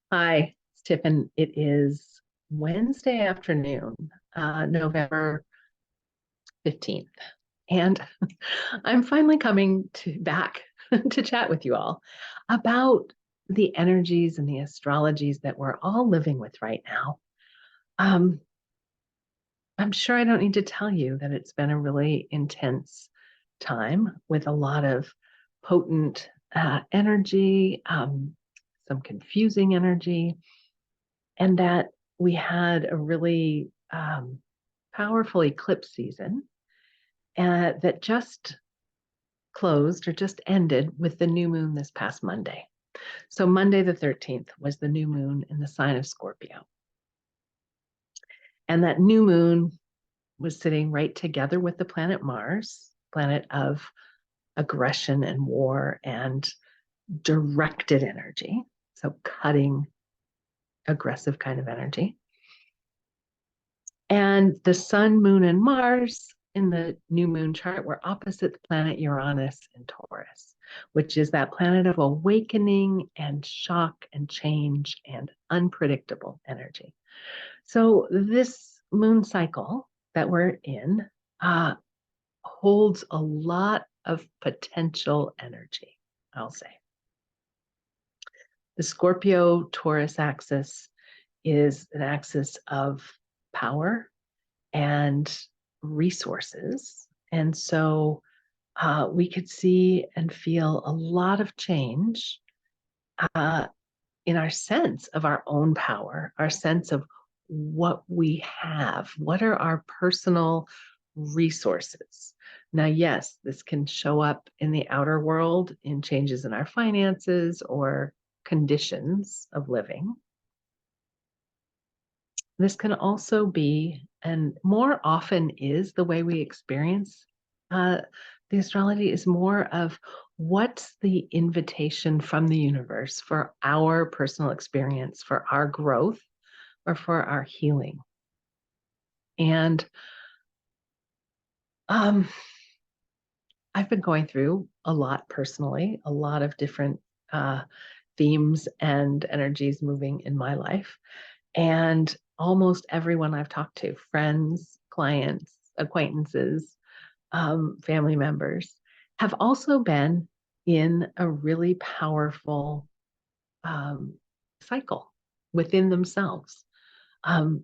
Hi, it's Tiffin. It is Wednesday afternoon, November 15th. And I'm finally coming back to chat with you all about the energies and the astrologies that we're all living with right now. Um, I'm sure I don't need to tell you that it's been a really intense time with a lot of potent energy, some confusing energy, and that we had a really powerful eclipse season that just closed or just ended with the new moon this past Monday. So, Monday the 13th was the new moon in the sign of Scorpio. And that new moon was sitting right together with the planet Mars, planet of aggression and war and directed energy. So, cutting, aggressive kind of energy. And the sun, moon, and Mars in the new moon chart were opposite the planet Uranus in Taurus, which is that planet of awakening and shock and change and unpredictable energy. So, this moon cycle that we're in holds a lot of potential energy, I'll say. The Scorpio Taurus axis is an axis of power and resources. And so we could see and feel a lot of change uh, in our sense of our own power, our sense of what we have, what are our personal resources. Now, yes, this can show up in the outer world in changes in our finances or conditions of living. This can also be, and more often is, the way we experience the astrology is more of what's the invitation from the universe for our personal experience, for our growth, or for our healing. And I've been going through a lot personally, a lot of different themes and energies moving in my life. And almost everyone I've talked to, friends, clients, acquaintances, family members, have also been in a really powerful cycle within themselves. Um,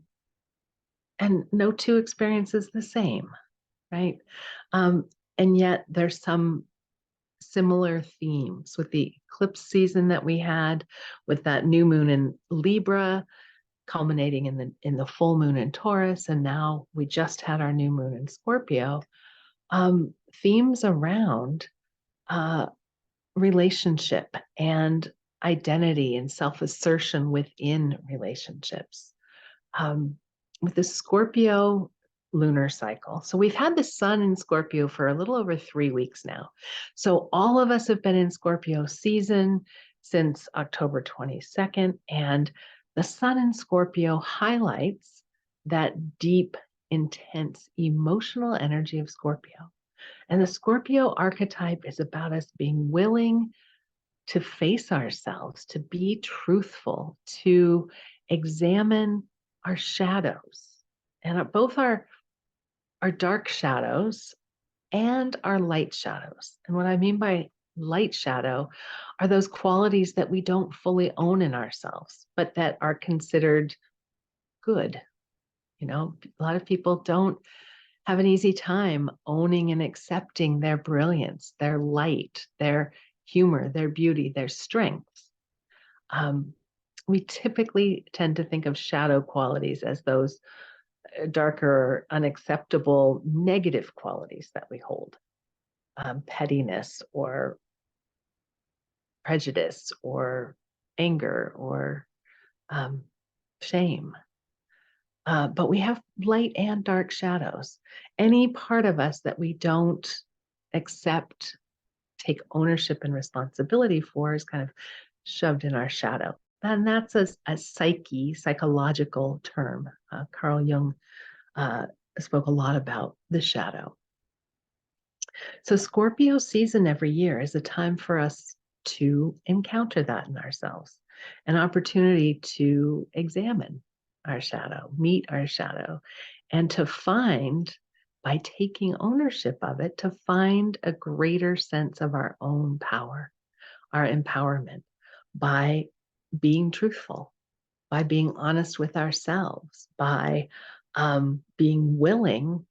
and no two experiences the same, right? And yet there's some similar themes with the eclipse season that we had, with that new moon in Libra culminating in the full moon in Taurus, and now we just had our new moon in Scorpio. Themes around uh, relationship and identity and self-assertion within relationships. With the Scorpio lunar cycle. So we've had the sun in Scorpio for a little over 3 weeks now. So all of us have been in Scorpio season since October 22nd. And the sun in Scorpio highlights that deep, intense, emotional energy of Scorpio. And the Scorpio archetype is about us being willing to face ourselves, to be truthful, to examine our shadows and both our dark shadows and our light shadows. And what I mean by light shadow are those qualities that we don't fully own in ourselves, but that are considered good. You know, a lot of people don't have an easy time owning and accepting their brilliance, their light, their humor, their beauty, their strengths. We typically tend to think of shadow qualities as those darker, unacceptable, negative qualities that we hold. Pettiness or prejudice or anger or shame. But we have light and dark shadows. Any part of us that we don't accept, take ownership and responsibility for is kind of shoved in our shadow. And that's a psychological term. Carl Jung spoke a lot about the shadow. So Scorpio season every year is a time for us to encounter that in ourselves, an opportunity to examine our shadow, meet our shadow, and to find, by taking ownership of it, to find a greater sense of our own power, our empowerment, by being truthful, by being honest with ourselves, by being willing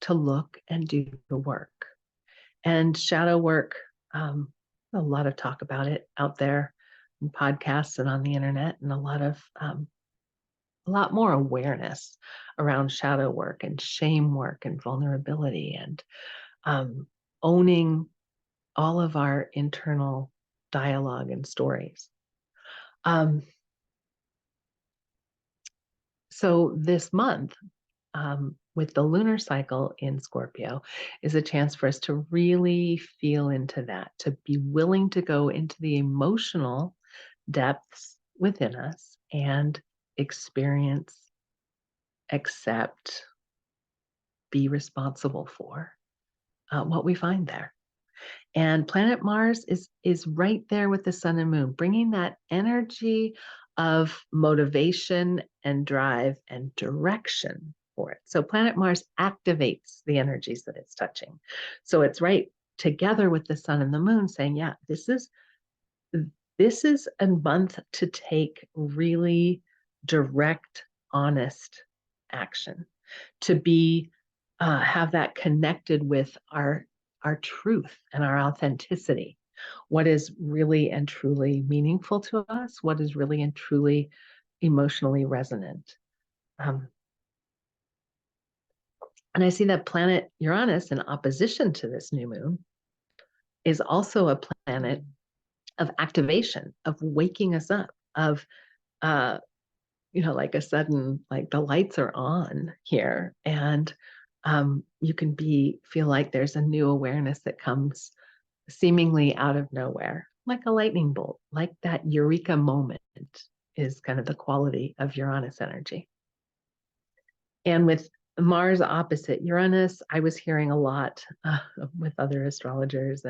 to look and do the work. And shadow work, a lot of talk about it out there in podcasts and on the internet, and a lot more awareness around shadow work and shame work and vulnerability and owning all of our internal dialogue and stories. So this month, with the lunar cycle in Scorpio, is a chance for us to really feel into that, to be willing to go into the emotional depths within us and experience, accept, be responsible for what we find there. And planet Mars is right there with the sun and moon, bringing that energy of motivation and drive and direction for it. So planet Mars activates the energies that it's touching. So it's right together with the sun and the moon saying, yeah, this is a month to take really direct, honest action, to be have that connected with our truth and our authenticity. What is really and truly meaningful to us? What is really and truly emotionally resonant? And I see that planet Uranus in opposition to this new moon is also a planet of activation, of waking us up, of like a sudden, like the lights are on here, and you can feel like there's a new awareness that comes seemingly out of nowhere, like a lightning bolt, like that eureka moment is kind of the quality of Uranus energy. And with Mars opposite Uranus, I was hearing a lot with other astrologers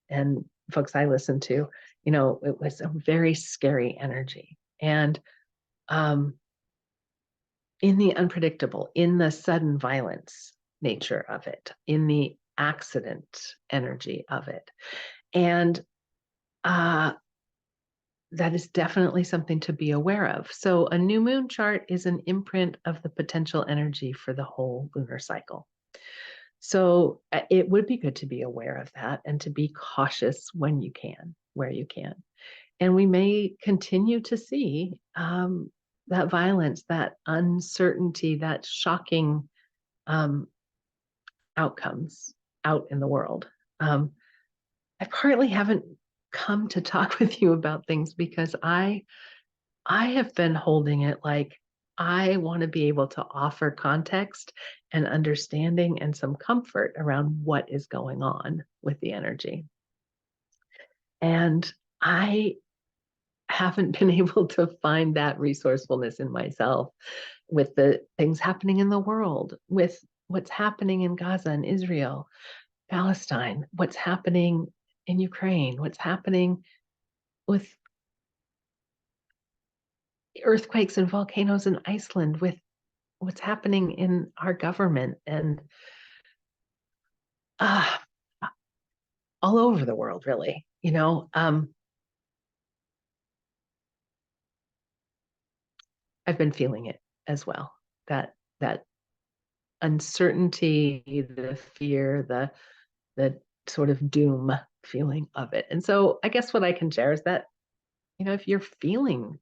and folks I listen to, it was a very scary energy. And in the unpredictable, in the sudden violence nature of it, in the accident energy of it. And that is definitely something to be aware of. So a new moon chart is an imprint of the potential energy for the whole lunar cycle. So it would be good to be aware of that and to be cautious when you can, where you can. And we may continue to see that violence, that uncertainty, that shocking outcomes out in the world. I partly haven't come to talk with you about things because I have been holding it like I want to be able to offer context and understanding and some comfort around what is going on with the energy. And I haven't been able to find that resourcefulness in myself with the things happening in the world, with what's happening in Gaza and Israel, Palestine, what's happening in Ukraine, what's happening with earthquakes and volcanoes in Iceland, with what's happening in our government and all over the world, really. I've been feeling it as well. That uncertainty, the fear, the sort of doom feeling of it. And so I guess what I can share is that, if you're feeling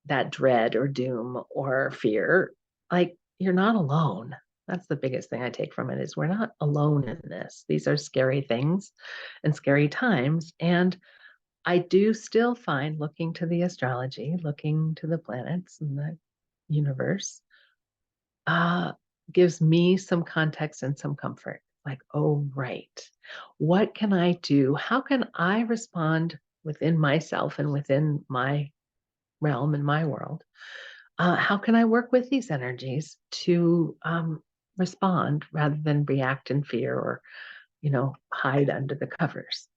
that dread or doom or fear, like you're not alone. That's the biggest thing I take from it is we're not alone in this. These are scary things and scary times. And I do still find looking to the astrology, looking to the planets and the universe, gives me some context and some comfort. Like, oh, right. What can I do? How can I respond within myself and within my realm and my world? How can I work with these energies to respond rather than react in fear or, hide under the covers?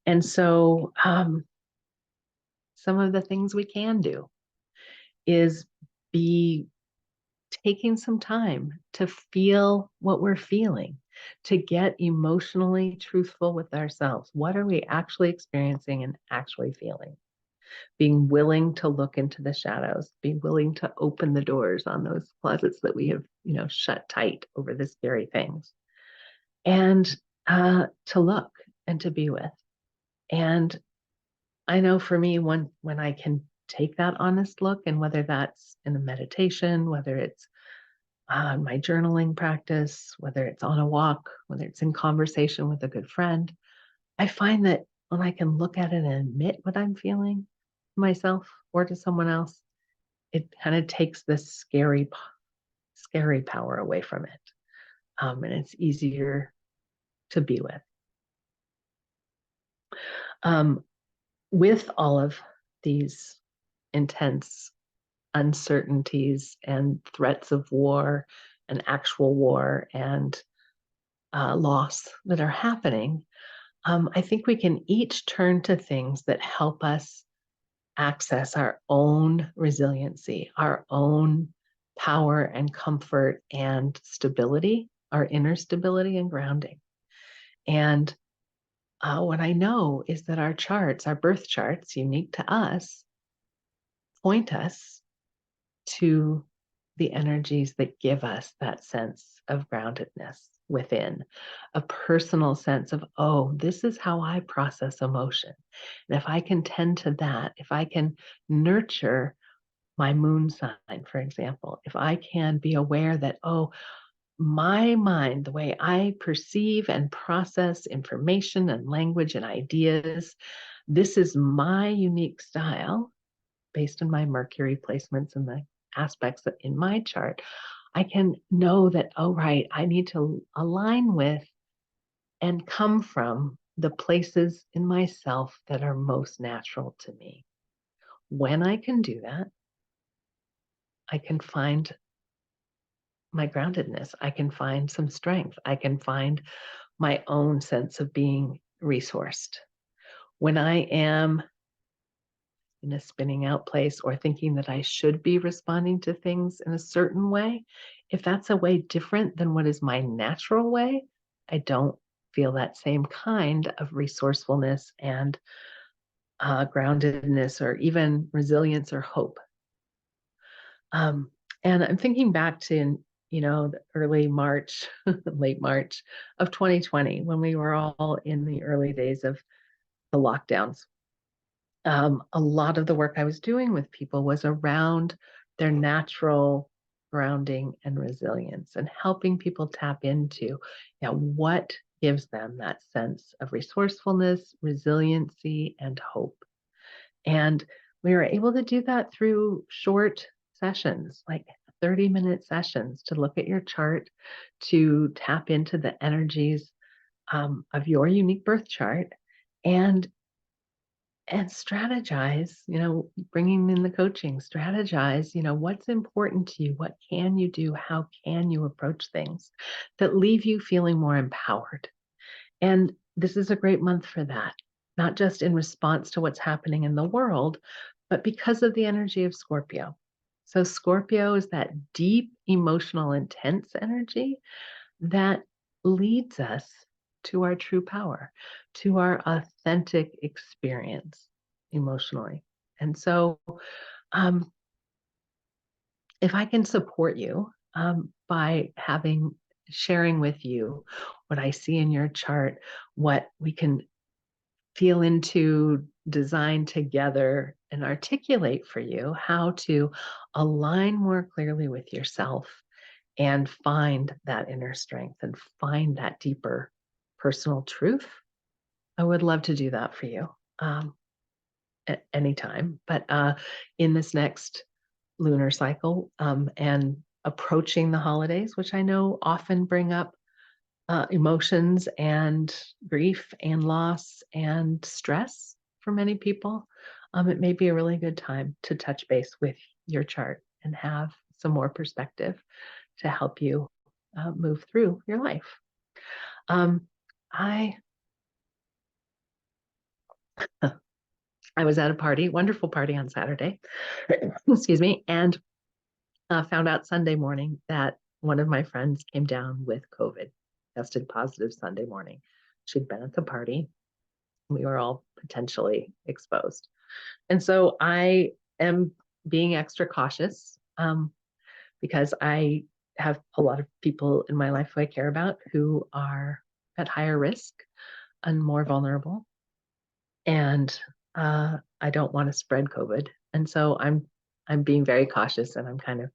And so some of the things we can do is be taking some time to feel what we're feeling, to get emotionally truthful with ourselves. What are we actually experiencing and actually feeling? Being willing to look into the shadows, being willing to open the doors on those closets that we have, shut tight over the scary things, and to look and to be with. And I know for me, when I can take that honest look, and whether that's in a meditation, whether it's my journaling practice, whether it's on a walk, whether it's in conversation with a good friend, I find that when I can look at it and admit what I'm feeling to myself or to someone else, it kind of takes this scary power away from it. And it's easier to be with. Um, with all of these intense uncertainties and threats of war and actual war and loss that are happening, I think we can each turn to things that help us access our own resiliency, our own power and comfort and stability, our inner stability and grounding. And what I know is that our charts, our birth charts, unique to us, point us to the energies that give us that sense of groundedness within, a personal sense of, oh, this is how I process emotion. And if I can tend to that, if I can nurture my moon sign, for example, if I can be aware that, oh, my mind, the way I perceive and process information and language and ideas, this is my unique style based on my Mercury placements and the aspects that in my chart, I can know that, oh, right, I need to align with and come from the places in myself that are most natural to me. When I can do that, I can find my groundedness. I can find some strength. I can find my own sense of being resourced. When I am in a spinning out place or thinking that I should be responding to things in a certain way, if that's a way different than what is my natural way, I don't feel that same kind of resourcefulness and groundedness or even resilience or hope. And I'm thinking back to, the early March, late March of 2020, when we were all in the early days of the lockdowns. A lot of the work I was doing with people was around their natural grounding and resilience and helping people tap into, what gives them that sense of resourcefulness, resiliency, and hope. And we were able to do that through short sessions, like 30-minute sessions, to look at your chart, to tap into the energies of your unique birth chart, and strategize, bringing in the coaching, strategize, what's important to you, what can you do, how can you approach things that leave you feeling more empowered. And this is a great month for that, not just in response to what's happening in the world, but because of the energy of Scorpio. So Scorpio is that deep, emotional, intense energy that leads us to our true power, to our authentic experience emotionally. And so, um, if I can support you by sharing with you what I see in your chart, what we can feel into, design together, and articulate for you how to align more clearly with yourself and find that inner strength and find that deeper personal truth, I would love to do that for you at any time. But in this next lunar cycle and approaching the holidays, which I know often bring up emotions and grief and loss and stress for many people, it may be a really good time to touch base with your chart and have some more perspective to help you move through your life. I I was at a party, wonderful party on Saturday, excuse me, and found out Sunday morning that one of my friends came down with COVID, tested positive Sunday morning. She'd been at the party. We were all potentially exposed. And so I am being extra cautious because I have a lot of people in my life who I care about who are at higher risk and more vulnerable. And I don't want to spread COVID. And so I'm being very cautious, and I'm kind of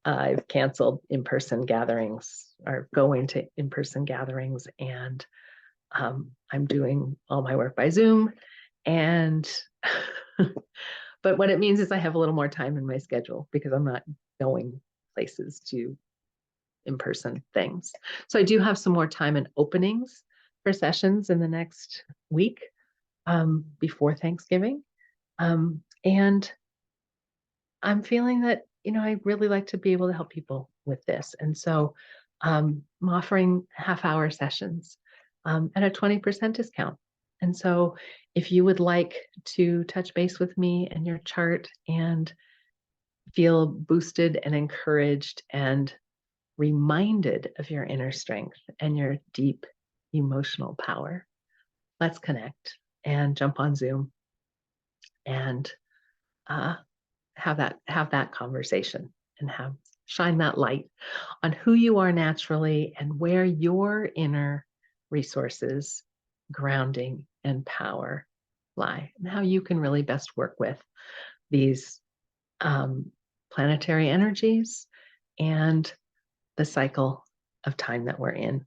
I've canceled in-person gatherings or going to in-person gatherings, and I'm doing all my work by Zoom. And but what it means is I have a little more time in my schedule because I'm not going places to in-person things. So I do have some more time and openings for sessions in the next week before Thanksgiving. And I'm feeling that, I really like to be able to help people with this. And so I'm offering half-hour sessions at a 20% discount. And so if you would like to touch base with me and your chart and feel boosted and encouraged and reminded of your inner strength and your deep emotional power, let's connect and jump on Zoom and uh, have that conversation and shine that light on who you are naturally and where your inner resources, grounding, and power lie, and how you can really best work with these planetary energies and the cycle of time that we're in.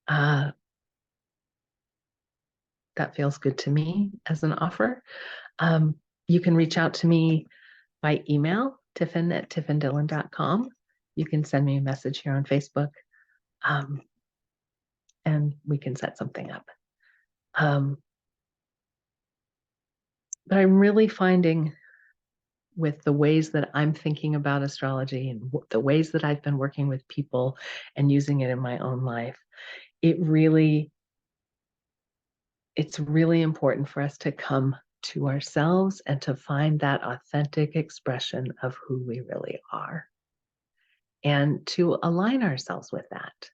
That feels good to me as an offer. You can reach out to me by email, tiffin@tiffindillon.com. You can send me a message here on Facebook, and we can set something up. But I'm really finding with the ways that I'm thinking about astrology and the ways that I've been working with people and using it in my own life, it's really important for us to come to ourselves and to find that authentic expression of who we really are and to align ourselves with that.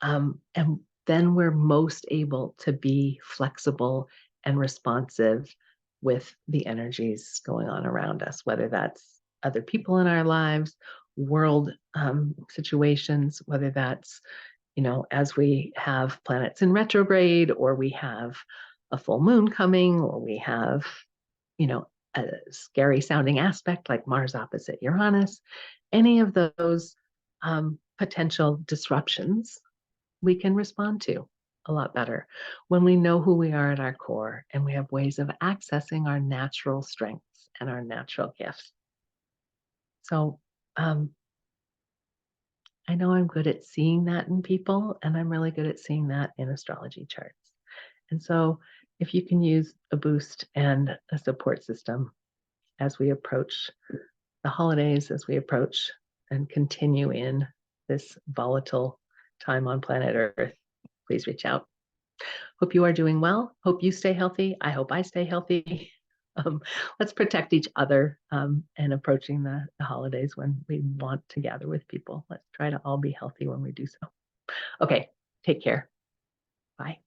And then we're most able to be flexible and responsive with the energies going on around us, whether that's other people in our lives, world situations, whether that's, as we have planets in retrograde, or we have a full moon coming, or we have, a scary sounding aspect like Mars opposite Uranus, any of those potential disruptions we can respond to a lot better when we know who we are at our core and we have ways of accessing our natural strengths and our natural gifts. So I know I'm good at seeing that in people, and I'm really good at seeing that in astrology charts. And so if you can use a boost and a support system as we approach the holidays, as we approach and continue in this volatile time on planet Earth, please reach out. Hope you are doing well. Hope you stay healthy. I hope I stay healthy. Let's protect each other and approaching the holidays when we want to gather with people. Let's try to all be healthy when we do so. Okay, take care. Bye.